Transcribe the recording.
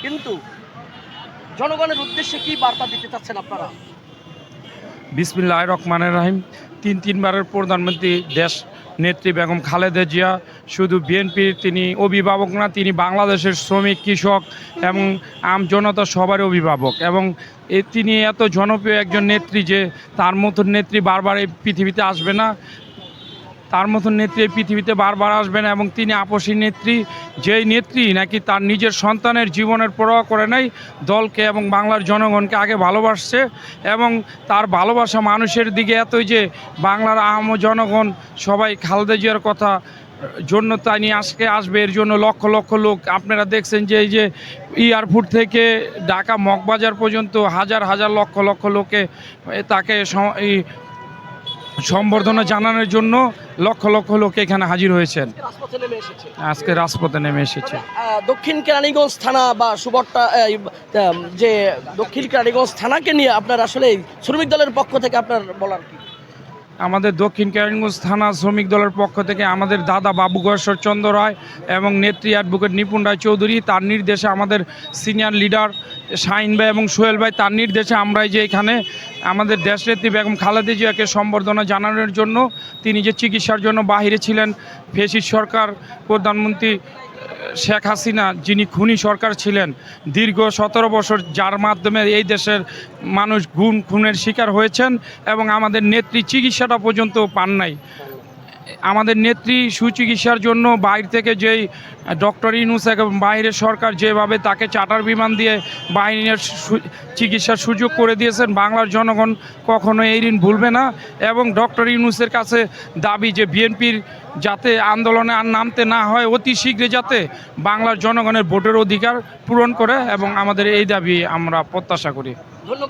কিন্তু জনগণের উদ্দেশ্যে কি বার্তা দিতে চাচ্ছেন আপনারা? বিসমিল্লাহির রহমানির রহিম। তিনবারের প্রধানমন্ত্রী দেশ নেত্রী বেগম খালেদা জিয়া শুধু বিএনপির তিনি অভিভাবক না, তিনি বাংলাদেশের শ্রমিক, কৃষক এবং আম জনতা সবারই অভিভাবক। এবং তিনি এত জনপ্রিয় একজন নেত্রী যে তার মতন নেত্রী বারবার এই পৃথিবীতে আসবে না, তার মতন নেত্রী এই পৃথিবীতে বারবার আসবে না। এবং তিনি আপসী নেত্রী, যেই নেত্রী নাকি তার নিজের সন্তানের জীবনের পরোয়া করে নাই, দলকে এবং বাংলার জনগণকে আগে ভালোবাসছে। এবং তার ভালোবাসা মানুষের দিকে এতই যে বাংলার আম জনগণ সবাই খালেদা জিয়ার কথা জন্য তিনি আজকে আসবে, এর জন্য লক্ষ লক্ষ লোক আপনারা দেখছেন যে এই যে এয়ারপোর্ট থেকে ঢাকা মগবাজার পর্যন্ত হাজার হাজার লক্ষ লক্ষ লোকে তাকে সম্বর্ধনা জানানোর জন্য লক্ষ লক্ষ লোক এখানে হাজির হয়েছেন, রাজপথে নেমে এসেছে। আজকে রাজপথে নেমে এসেছে। দক্ষিণ কেরানীগঞ্জ থানা বা সুবর্তা যে দক্ষিণ কেরানীগঞ্জ থানাকে নিয়ে আপনার আসলে শ্রমিক দলের পক্ষ থেকে আপনার বলার কি? আমাদের দক্ষিণ কেরানীগঞ্জ থানা শ্রমিক দলের পক্ষ থেকে আমাদের দাদা বাবু গয়েশ্বর চন্দ্র রায় এবং নেত্রী অ্যাডভোকেট নিপুণ রায় চৌধুরী, তার নির্দেশে আমাদের সিনিয়র লিডার শাহিন ভাই এবং সোহেল ভাই, তার নির্দেশে আমরা যে এখানে আমাদের দেশনেত্রী বেগম খালেদা জিয়াকে সম্বর্ধনা জানানোর জন্য, তিনি যে চিকিৎসার জন্য বাহিরে ছিলেন, ফ্যাসিস্ট সরকার প্রধানমন্ত্রী শেখ হাসিনা যিনি খুনি সরকার ছিলেন দীর্ঘ 17 বছর, যার মাধ্যমে এই দেশের মানুষ খুনের শিকার হয়েছেন এবং আমাদের নেত্রী চিকিৎসাটা পর্যন্ত পান নাই। আমাদের নেত্রী সুচিকিৎসার জন্য বাইরে থেকে যেই ডক্টর ইউনূস এবং বাইরের সরকার যেভাবে তাকে চার্টার বিমান দিয়ে বাইরের চিকিৎসার সুযোগ করে দিয়েছেন, বাংলার জনগণ কখনো এই ঋণ ভুলবে না। এবং ডক্টর ইউনূসের কাছে দাবি যে বিএনপির যাতে আন্দোলনে আর নামতে না হয়, অতি শীঘ্রই যাতে বাংলার জনগণের ভোটের অধিকার পূরণ করে, এবং আমাদের এই দাবি আমরা প্রত্যাশা করি। ধন্যবাদ।